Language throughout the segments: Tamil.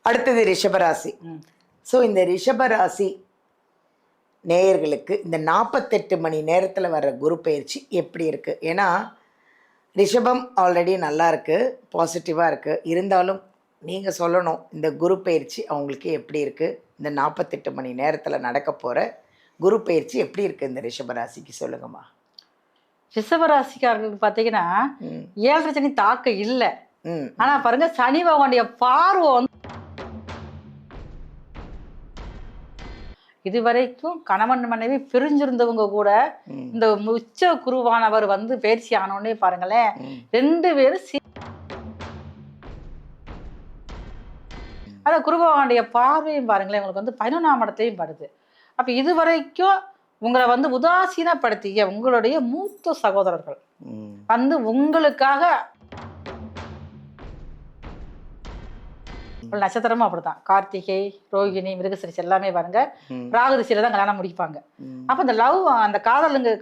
அடுத்தது ரிஷபராசி. ஸோ இந்த ரிஷபராசி நேயர்களுக்கு இந்த 48 மணி நேரத்தில் வர்ற குரு பயிற்சி எப்படி இருக்குது? ஏன்னா ரிஷபம் ஆல்ரெடி நல்லா இருக்குது, பாசிட்டிவாக இருக்குது. இருந்தாலும் நீங்கள் சொல்லணும், இந்த குரு பயிற்சி அவங்களுக்கு எப்படி இருக்குது? இந்த 48 மணி நேரத்தில் நடக்க போகிற குரு பயிற்சி எப்படி இருக்குது இந்த ரிஷபராசிக்கு? சொல்லுங்கம்மா. ரிஷபராசிக்காரர்களுக்கு பார்த்தீங்கன்னா 7 சனி தாக்கம் இல்லை. ஆனால் பாருங்க, சனி பகவானுடைய பார்வை வந்து இதுவரைக்கும் கணவன் மனைவி பிரிஞ்சிருந்தவங்க கூட இந்த உச்ச குருவானவர் வந்து பயிற்சி ஆனோடனே பாருங்களேன், 2 பேரும் அத குருபகவானுடைய பார்வையும் பாருங்களேன், உங்களுக்கு வந்து 11ஆம் இடத்தையும் படுது. அப்ப இதுவரைக்கும் உங்களை வந்து உதாசீனப்படுத்திய உங்களுடைய மூத்த சகோதரர்கள் வந்து உங்களுக்காக நட்சத்திரமும் அப்படிதான். கார்த்திகை, ரோகிணி, மிருகசரிசி எல்லாமே பாருங்க ராகுதிசையில தான் கல்யாணம் முடிப்பாங்க. அப்ப இந்த லவ், அந்த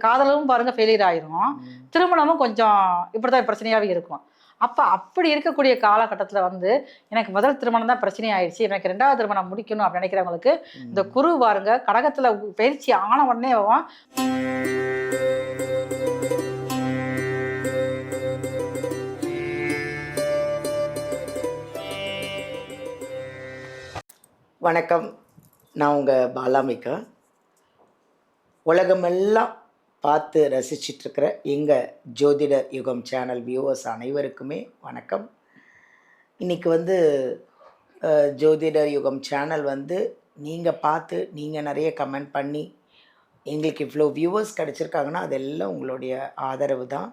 காதலும் பாருங்க ஃபெயிலியர் ஆயிரும். திருமணமும் கொஞ்சம் இப்படிதான் பிரச்சனையாவே இருக்கும். அப்ப அப்படி இருக்கக்கூடிய காலகட்டத்துல வந்து எனக்கு முதல் திருமணம் தான் பிரச்சனை ஆயிடுச்சு, எனக்கு 2வது திருமணம் முடிக்கணும் அப்படின்னு நினைக்கிறவங்களுக்கு இந்த குரு பாருங்க கடகத்துல பயிற்சி ஆன உடனே வணக்கம், நான் உங்கள் பாலாமிகா. உலகமெல்லாம் பார்த்து ரசிச்சிட்ருக்கிற எங்கள் ஜோதிடர் யுகம் சேனல் வியூவர்ஸ் அனைவருக்குமே வணக்கம். இன்றைக்கி வந்து ஜோதிடர் யுகம் சேனல் வந்து நீங்கள் பார்த்து நீங்கள் நிறைய கமெண்ட் பண்ணி எங்களுக்கு இவ்வளோ வியூவர்ஸ் கிடச்சிருக்காங்கன்னா அதெல்லாம் உங்களுடைய ஆதரவு தான்.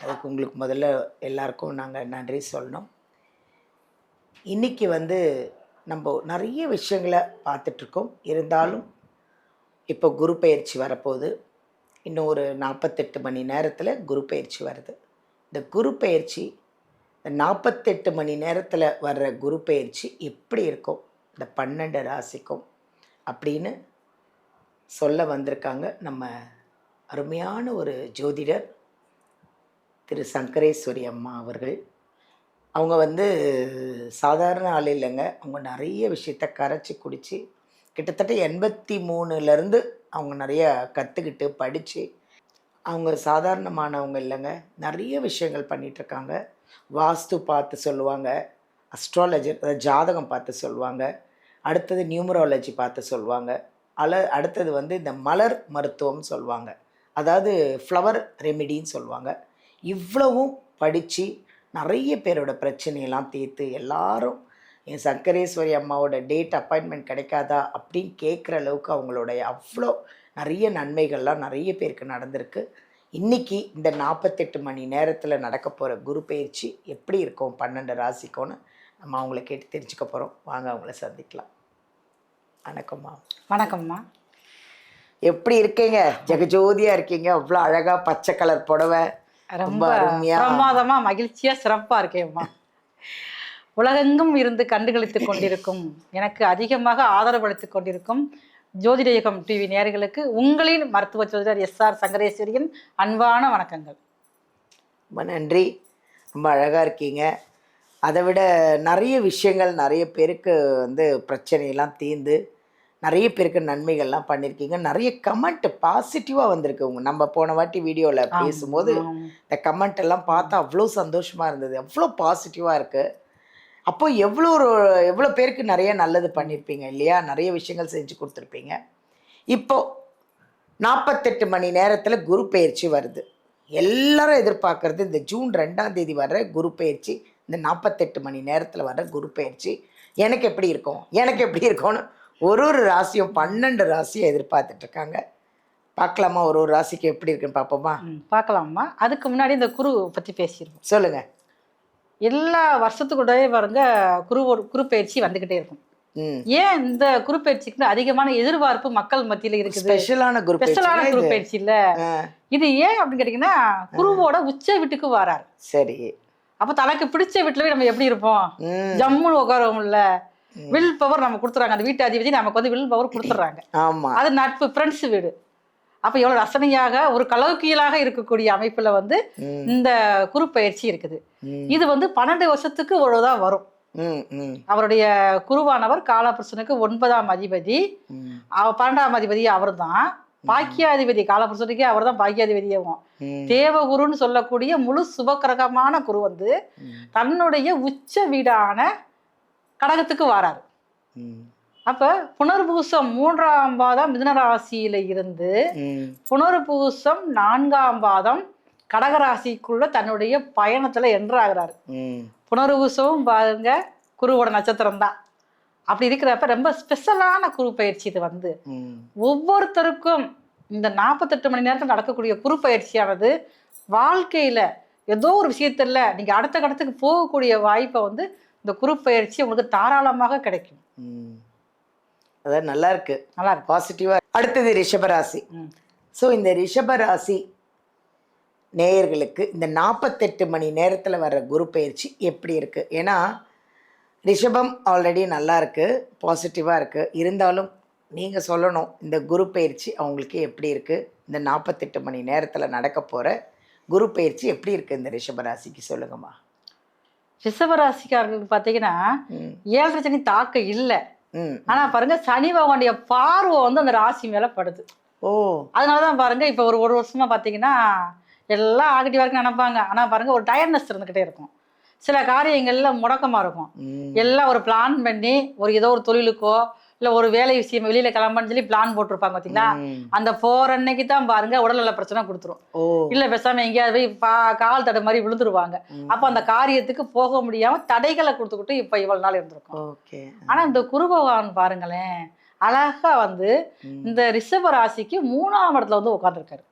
அதுக்கு உங்களுக்கு முதல்ல எல்லாருக்கும் நாங்கள் நன்றி சொல்லணும். இன்றைக்கி வந்து நம்ம நிறைய விஷயங்களை பார்த்துட்ருக்கோம். இருந்தாலும் இப்போ குரு பயிற்சி வரப்போகுது. இன்னும் ஒரு 48 மணி நேரத்தில் குரு பயிற்சி வருது. இந்த குரு பயிற்சி, இந்த 48 மணி நேரத்தில் வர்ற குரு பயிற்சி எப்படி இருக்கும் இந்த 12 ராசிக்கும் அப்படின்னு சொல்ல வந்திருக்காங்க நம்ம அருமையான ஒரு ஜோதிடர் திரு சங்கரேஸ்வரி அம்மா அவர்கள். அவங்க வந்து சாதாரண ஆள் இல்லைங்க. அவங்க நிறைய விஷயத்த கரைச்சி குடித்து கிட்டத்தட்ட 83லேருந்து அவங்க நிறைய கற்றுக்கிட்டு படித்து, அவங்க சாதாரணமானவங்க இல்லைங்க. நிறைய விஷயங்கள் பண்ணிகிட்ருக்காங்க. வாஸ்து பார்த்து சொல்லுவாங்க, அஸ்ட்ராலஜர் ஜாதகம் பார்த்து சொல்லுவாங்க, அடுத்தது நியூமராலஜி பார்த்து சொல்லுவாங்க, அடுத்தது வந்து இந்த மலர் மருத்துவம் சொல்லுவாங்க, அதாவது ஃப்ளவர் ரெமிடின்னு சொல்லுவாங்க. இவ்வளவும் படித்து நிறைய பேரோட பிரச்சனையெல்லாம் தீர்த்து எல்லாரும் என் சங்கரேஸ்வரி அம்மாவோட டேட் அப்பாயின்மெண்ட் கிடைக்காதா அப்படின்னு கேட்குற அளவுக்கு அவங்களுடைய அவ்வளோ நிறைய நன்மைகள்லாம் நிறைய பேருக்கு நடந்திருக்கு. இன்றைக்கி இந்த 48 மணி நேரத்தில் நடக்க போகிற குரு பயிற்சி எப்படி இருக்கும் 12 ராசிக்கும்னு நம்ம அவங்கள கேட்டு தெரிஞ்சுக்க போகிறோம். வாங்க அவங்கள சந்திக்கலாம். வணக்கம்மா. வணக்கம்மா. எப்படி இருக்கீங்க? ஜெகஜோதியாக இருக்கீங்க. அவ்வளோ அழகாக பச்சை கலர் புடவை, ரொம்ப பிரமாதமா மகிழ்ச்சியா சிறப்பா இருக்கேம்மா. உலகெங்கும் இருந்து கண்டுகளித்துக் கொண்டிருக்கும், எனக்கு அதிகமாக ஆதரவளித்துக் கொண்டிருக்கும் ஜோதிட யுகம் டிவி நேயர்களுக்கு உங்களின் மருத்துவ ஜோதிடர் எஸ்ஆர் சங்கரேஸ்வரியின் அன்பான வணக்கங்கள். ரொம்ப நன்றி. ரொம்ப அழகாக இருக்கீங்க. அதை விட நிறைய விஷயங்கள் நிறைய பேருக்கு வந்து பிரச்சனையெல்லாம் தீர்ந்து நிறைய பேருக்கு நன்மைகள்லாம் பண்ணியிருக்கீங்க. நிறைய கமெண்ட் பாசிட்டிவாக வந்திருக்கு. நம்ம போன வாட்டி வீடியோவில் பேசும்போது இந்த கமெண்ட் எல்லாம் பார்த்தா அவ்வளோ சந்தோஷமாக இருந்தது, அவ்வளோ பாசிட்டிவாக இருக்குது. அப்போ எவ்வளோ பேருக்கு நிறைய நல்லது பண்ணியிருப்பீங்க இல்லையா? நிறைய விஷயங்கள் செஞ்சு கொடுத்துருப்பீங்க. இப்போது 48 மணி நேரத்தில் குரு பயிற்சி வருது. எல்லாரும் எதிர்பார்க்குறது இந்த ஜூன் 2ஆம் தேதி வர்ற குரு பயிற்சி. இந்த 48 மணி நேரத்தில் வர்ற குரு பயிற்சி எனக்கு எப்படி இருக்கும்னு ஒரு ராசியும் 12 ராசியும் எதிர்பார்த்துட்ருக்காங்க. பார்க்கலாமா? ஒரு ராசிக்கு எப்படி இருக்குன்னு பார்ப்போமா? பார்க்கலாமா. அதுக்கு முன்னாடி இந்த குரு பற்றி பேசிடுவோம். சொல்லுங்கள். எல்லா வருஷத்துக்குள்ளே பாருங்க குரு பயிற்சி வந்துக்கிட்டே இருக்கும். ஏன் இந்த குரு பயிற்சிக்கு அதிகமான எதிர்பார்ப்பு மக்கள் மத்தியில் இருக்குது? ஸ்பெஷலான குரு பயிற்சி இல்ல இது. ஏன் அப்படின்னு கேட்டீங்கன்னா, குருவோட உச்ச வீட்டுக்கு வராரு. சரி. அப்ப தனக்கு பிடிச்ச வீட்டுல நம்ம எப்படி இருப்போம்? ஜம்முன்னு உட்காரவும்ல. வில் பவர் நம்ம கொடுத்துறாங்க. அந்த வீட்டு அதிபதி நமக்கு வந்து வில் பவர் கொடுத்துட்றாங்க. அது நட்பு, ஃப்ரெண்ட்ஸ் வீடு. அப்ப எவ்வளவு ரசனையாக ஒரு கலவுக்கியலாக இருக்கக்கூடிய அமைப்புல வந்து இந்த குரு பயிற்சி இருக்குது. இது வந்து 12 வருஷத்துக்கு ஒருதான் வரும். ம் ம் அவருடைய குருவானவர் காலபுருஷனுக்கு 9ஆம் அதிபதி, 12ஆம் அதிபதி அவர் தான். பாக்கியாதிபதி காலபுருஷனுக்கே அவர் தான் பாக்கியாதிபதியாகும். தேவகுருன்னு சொல்லக்கூடிய முழு சுபக்கிரகமான குரு வந்து தன்னுடைய உச்ச வீடான கடகத்துக்கு வாராரு. அப்ப புனர்பூசம் 3ஆம் பாதம் மிதுன ராசியில இருந்து புனர்பூசம் 4ஆம் பாதம் கடகராசிக்குள்ள தன்னுடைய பயணத்துல என்ட்ராகிறாரு. புனர்பூசமும் பாருங்க குருவோட நட்சத்திரம் தான். அப்படி இருக்கிறப்ப ரொம்ப ஸ்பெஷலான குரு பயிற்சி இது வந்து ஒவ்வொருத்தருக்கும் இந்த 48 மணி நேரத்தில் நடக்கக்கூடிய குரு பயிற்சியானது வாழ்க்கையில ஏதோ ஒரு விஷயத்துல நீங்க அடுத்த கட்டத்துக்கு போகக்கூடிய வாய்ப்பை வந்து இந்த குரு பயிற்சி உங்களுக்கு தாராளமாக கிடைக்கும். அதாவது நல்லா இருக்கு, நல்லா இருக்கு, பாசிட்டிவா. அடுத்தது ரிஷபராசி. ஸோ இந்த ரிஷபராசி நேயர்களுக்கு இந்த 48 மணி நேரத்தில் வர்ற குரு பயிற்சி எப்படி இருக்கு? ஏன்னா ரிஷபம் ஆல்ரெடி நல்லா இருக்கு, பாசிட்டிவாக இருக்கு. இருந்தாலும் நீங்கள் சொல்லணும் இந்த குரு பயிற்சி அவங்களுக்கு எப்படி இருக்கு, இந்த 48 மணி நேரத்தில் நடக்க போகிற குரு பயிற்சி எப்படி இருக்கு இந்த ரிஷபராசிக்கு சொல்லுங்கம்மா. ரிஷபராசிக்காரர்களுக்கு பார்த்தீங்கன்னா 7.5 சனி தாக்கம் இல்லை. ஆனா பாருங்க சனி பகவானுடைய பார்வை வந்து அந்த ராசி மேல படுது. அதனாலதான் பாருங்க இப்ப ஒரு வருஷமா பாத்தீங்கன்னா எல்லாம் ஆகட்டி வரைக்கும் நினைப்பாங்க. ஆனா பாருங்க ஒரு டயர்னஸ் இருந்துகிட்டே இருக்கும், சில காரியங்கள்ல முடக்கமா இருக்கும். எல்லாம் ஒரு பிளான் பண்ணி ஒரு ஏதோ ஒரு தொழிலுக்கோ இல்ல ஒரு வேலை விஷயம் வெளியில கிளம்புன்னு சொல்லி பிளான் போட்டிருப்பாங்க பாத்தீங்களா, அந்த போற அன்னைக்கு தான் பாருங்க உடல்நல பிரச்சனை கொடுத்துரும். இல்ல பேசாம எங்கேயாவது போய் கால் தடை மாதிரி விழுந்துருவாங்க. அப்ப அந்த காரியத்துக்கு போக முடியாம தடைகளை கொடுத்துக்கிட்டு இப்ப இவ்வளவு நாள் இருந்திருக்கும். ஆனா இந்த குரு பகவான் பாருங்களேன் அழகா வந்து இந்த ரிஷப ராசிக்கு 3ஆம் இடத்துல வந்து உட்கார்ந்துருக்காரு.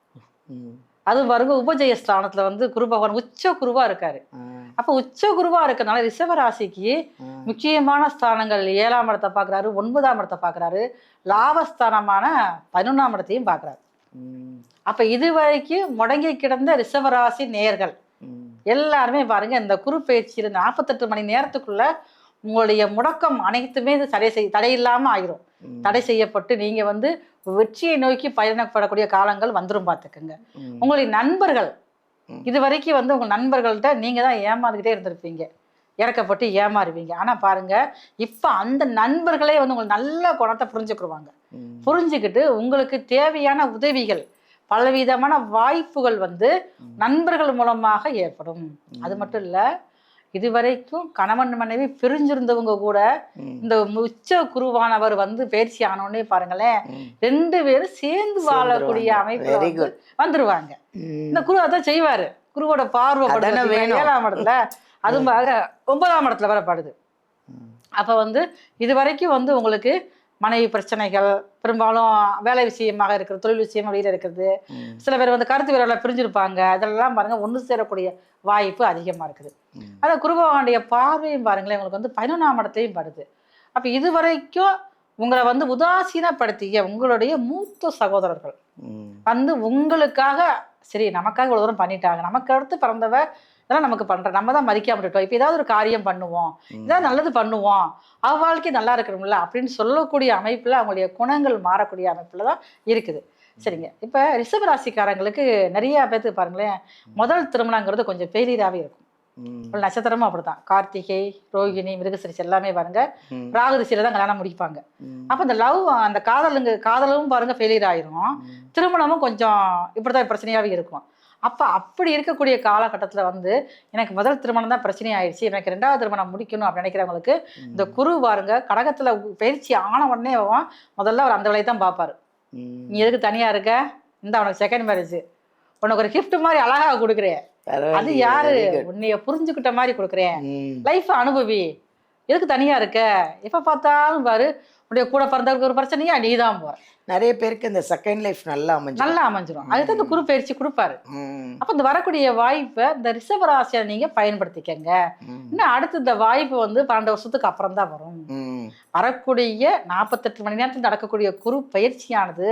அது பாருங்க உபஜய ஸ்தானத்துல வந்து குரு பகவான் உச்ச குருவா இருக்காரு. அப்ப உச்ச குருவா இருக்கனால ரிஷப ராசிக்கு முக்கியமான ஸ்தானங்கள் 7ஆம் இடத்தை பாக்குறாரு, 9ஆம் இடத்தை பாக்குறாரு, லாபஸ்தானமான 11ஆம் இடத்தையும் பாக்குறாரு. அப்ப இது வரைக்கும் முடங்கி கிடந்த ரிஷபராசி நேயர்கள் எல்லாருமே பாருங்க இந்த குரு பயிற்சியில 48 மணி நேரத்துக்குள்ள உங்களுடைய முடக்கம் அனைத்துமே தடை இல்லாம ஆயிரும். தடை செய்யப்பட்டு நீங்க வந்து வெற்றியை நோக்கி பயணப்படக்கூடிய காலங்கள் வந்துரும் பார்த்துக்குங்க. உங்களுடைய நண்பர்கள் இது வரைக்கும் வந்து உங்க நண்பர்கள்ட்ட நீங்க தான் ஏமாந்துக்கிட்டே இருந்திருப்பீங்க, இறக்கப்பட்டு ஏமாறுவீங்க. ஆனா பாருங்க இப்ப அந்த நண்பர்களே வந்து உங்களுக்கு நல்ல குணத்தை புரிஞ்சுக்கிடுவாங்க. புரிஞ்சுக்கிட்டு உங்களுக்கு தேவையான உதவிகள் பலவிதமான வாய்ப்புகள் வந்து நண்பர்கள் மூலமாக ஏற்படும். அது மட்டும் இல்ல இதுவரைக்கும் கணவன் மனைவி பிரிஞ்சிருந்தவங்க கூட இந்த உச்ச குருவானவர் வந்து பயிற்சி ஆனோடனே பாருங்களேன் 2 பேரும் சேர்ந்து வாழக்கூடிய அமைப்பு வந்துருவாங்க. இந்த குரு அதான் செய்வாரு. குருவோட பார்வை 7ஆம் இடத்துல, அது 9ஆம் இடத்துல வரப்படுது. அப்ப வந்து இது வரைக்கும் வந்து உங்களுக்கு மனைவி பிரச்சனைகள், பெரும்பாலும் வேலை விஷயமாக இருக்கிறது, தொழில் விஷயம் வெளியில இருக்கிறது, சில பேர் வந்து கருத்து வேற பிரிஞ்சிருப்பாங்க. அதெல்லாம் பாருங்க ஒன்று சேரக்கூடிய வாய்ப்பு அதிகமா இருக்குது. அதான் குரு பகவானுடைய பார்வையும் பாருங்களேன் உங்களுக்கு வந்து 11ஆம் இடத்தையும் படுது. அப்ப இது வரைக்கும் உங்களை வந்து உதாசீனப்படுத்திய உங்களுடைய மூத்த சகோதரர்கள் வந்து உங்களுக்காக சரி நமக்காக இவ்வளவு தூரம் பண்ணிட்டாங்க, நமக்கு அடுத்து பிறந்தவ இதெல்லாம் நமக்கு பண்ற, நம்ம தான் மதிக்காம விட்டுட்டோம், இப்ப ஏதாவது ஒரு காரியம் பண்ணுவோம், ஏதாவது நல்லது பண்ணுவோம், அவ வாழ்க்கை நல்லா இருக்கணும்ல அப்படின்னு சொல்லக்கூடிய அமைப்புல அவங்களுடைய குணங்கள் மாறக்கூடிய அமைப்புல தான் இருக்குது. சரிங்க, இப்ப ரிஷபராசிக்காரங்களுக்கு நிறைய பேருக்கு பாருங்களேன் முதல் திருமணங்கிறது கொஞ்சம் ஃபெயிலியராகவே இருக்கும். நட்சத்திரமும் அப்படிதான், கார்த்திகை, ரோகிணி, மிருகசிரிசி எல்லாமே பாருங்க ராகு திசையில தான் கல்யாணம் முடிப்பாங்க. அப்ப இந்த அந்த காதலும் பாருங்க ஃபெயிலியர் ஆயிரும், திருமணமும் கொஞ்சம் இப்படிதான் பிரச்சனையாவே இருக்கும். அப்ப அப்படி இருக்கக்கூடிய காலகட்டத்துல வந்து எனக்கு முதல் திருமணம் தான் பிரச்சனை ஆயிடுச்சு, எனக்கு 2வது திருமணம் முடிக்கணும் அப்படின்னு நினைக்கிறவங்களுக்கு இந்த குரு பாருங்க கடகத்துல பயிற்சி ஆன உடனே முதல்ல அவர் அந்த வேலையை தான் பார்ப்பாரு. நீ எதுக்கு தனியா இருக்க, இந்த உனக்கு செகண்ட் மேரேஜ், உனக்கு ஒரு கிஃப்ட் மாதிரி அழகா கொடுக்குறேன், அது யாரு உன்னைய புரிஞ்சுக்கிட்ட மாதிரி கொடுக்குறேன், லைஃப் அனுபவி, எதுக்கு தனியா இருக்க, எப்ப பார்த்தாலும் பாரு உடைய கூட பிறந்தவருக்கு ஒரு பிரச்சனையா நீதான் போற. நிறைய பேருக்கு இந்த செகண்ட் லைஃப் நல்லா அமைஞ்சிரும். அதுதான் இந்த குரு பயிற்சி கொடுப்பாரு. அப்ப இந்த வரக்கூடிய வாய்ப்பை இந்த ரிஷபராசியை நீங்க பயன்படுத்திக்கங்க. இன்னும் அடுத்து இந்த வாய்ப்பு வந்து 12 வருஷத்துக்கு அப்புறம் தான் வரும். வரக்கூடிய 48 மணி நேரத்தில் நடக்கக்கூடிய குரு பயிற்சியானது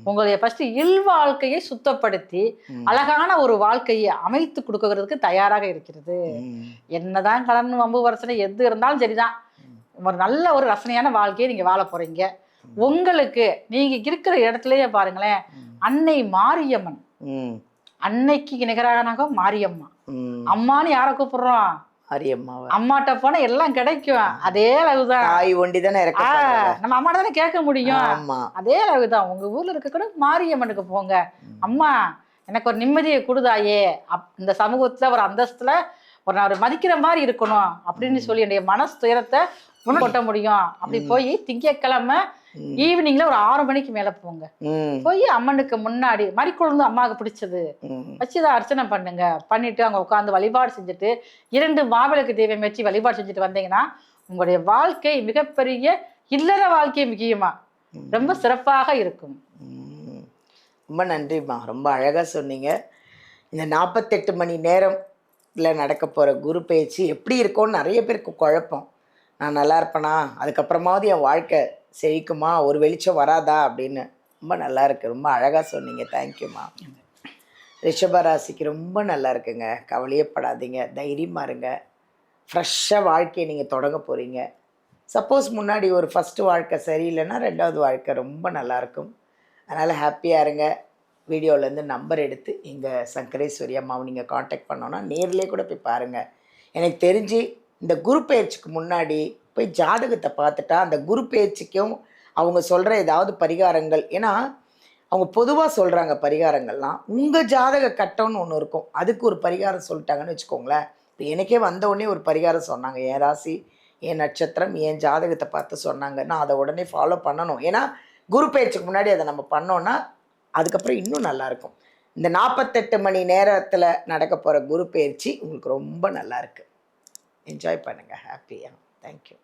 உங்களுடைய ஃபர்ஸ்ட் இல்வாழ்க்கையை சுத்தப்படுத்தி அழகான ஒரு வாழ்க்கையை அமைத்து கொடுக்கறதுக்கு தயாராக இருக்கிறது. என்னதான் கடன் வம்பு பிரச்சனை எது இருந்தாலும் சரிதான், ஒரு நல்ல ஒரு ரசனையான வாழ்க்கையை நீங்க வாழ போறீங்க. உங்களுக்கு நீங்க இருக்கிற இடத்துலயே பாருங்களேன் அன்னை மாரியம்மன், அன்னைக்கு நிகராக மாரியம்மா, அம்மான்னு யாரை கூப்பிடுறோம், மாரியம்மாவா? அம்மாட்ட போனா எல்லாம் கிடைக்கும். அதே அளவுதான். தாய் ஒண்டி தானே இறக்க நம்ம அம்மாட்ட தானே கேட்க முடியும். ஆமா. அதே அளவுதான். உங்க ஊர்ல இருக்க கூட மாரியம்மனுக்கு போங்க. அம்மா எனக்கு ஒரு நிம்மதியை கொடுதாயே, இந்த சமூகத்துல ஒரு அந்தஸ்துல நான் ஒரு மதிக்கிற மாதிரி இருக்கணும் அப்படின்னு சொல்லி என்னுடைய மனசு துயரத்தை கொட்ட முடியும். அப்படி போய் திங்கட்கிழமை ஈவினிங்ல ஒரு 6 மணிக்கு மேல போங்க. போய் அம்மனுக்கு முன்னாடி மறிக்குழுந்து அம்மாவுக்கு பிடிச்சது வச்சுதான் அர்ச்சனை பண்ணுங்க. பண்ணிட்டு அங்க உட்காந்து வழிபாடு செஞ்சுட்டு 2 மாவிளக்கு தெய்வம் வச்சு வழிபாடு செஞ்சுட்டு வந்தீங்கன்னா உங்களுடைய வாழ்க்கை மிகப்பெரிய இல்லற வாழ்க்கை முக்கியமா ரொம்ப சிறப்பாக இருக்கும். ரொம்ப நன்றிம்மா, ரொம்ப அழகா சொன்னீங்க. இந்த 48 மணி நேரம்ல நடக்க போற குரு பயிற்சி எப்படி இருக்கும்னு நிறைய பேருக்கு குழப்பம். நான் நல்லா இருப்பேனா, அதுக்கப்புறமாவது என் வாழ்க்கை செழிக்குமா, ஒரு வெளிச்சம் வராதா அப்படின்னு. ரொம்ப நல்லா இருக்கு, ரொம்ப அழகாக சொன்னீங்க. தேங்க்யூம்மா. ரிஷப ராசிக்கு ரொம்ப நல்லா இருக்குங்க. கவலையப்படாதீங்க, தைரியமாக இருங்க. ஃப்ரெஷ்ஷாக வாழ்க்கையை நீங்கள் தொடங்க போகிறீங்க. சப்போஸ் முன்னாடி ஒரு ஃபஸ்ட்டு வாழ்க்கை சரியில்லைன்னா 2வது வாழ்க்கை ரொம்ப நல்லாயிருக்கும். அதனால் ஹாப்பியாக இருங்க. வீடியோவிலேருந்து நம்பர் எடுத்து எங்கள் சங்கரேஸ்வரி அம்மாவை நீங்கள் காண்டாக்ட் பண்ணோன்னா நேர்லேயே கூட போய் பாருங்கள். எனக்கு தெரிஞ்சு இந்த குரு பயிற்சிக்கு முன்னாடி போய் ஜாதகத்தை பார்த்துட்டா அந்த குரு பயிற்சிக்கும் அவங்க சொல்கிற ஏதாவது பரிகாரங்கள், ஏன்னா அவங்க பொதுவாக சொல்கிறாங்க பரிகாரங்கள்லாம், உங்கள் ஜாதக கட்டம்னு ஒன்று இருக்கும், அதுக்கு ஒரு பரிகாரம் சொல்லிட்டாங்கன்னு வச்சுக்கோங்களேன். இப்போ எனக்கே வந்தவுடனே ஒரு பரிகாரம் சொன்னாங்க, என் ராசி என் நட்சத்திரம் என் ஜாதகத்தை பார்த்து சொன்னாங்க. நான் அதை உடனே ஃபாலோ பண்ணணும். ஏன்னா குரு பயிற்சிக்கு முன்னாடி அதை நம்ம பண்ணோன்னா அதுக்கப்புறம் இன்னும் நல்லாயிருக்கும். இந்த 48 மணி நேரத்தில் நடக்க போகிற குரு பயிற்சி உங்களுக்கு ரொம்ப நல்லாயிருக்கு. என்ஜாய் பண்ணுங்கள், ஹாப்பியாக. தேங்க்யூ.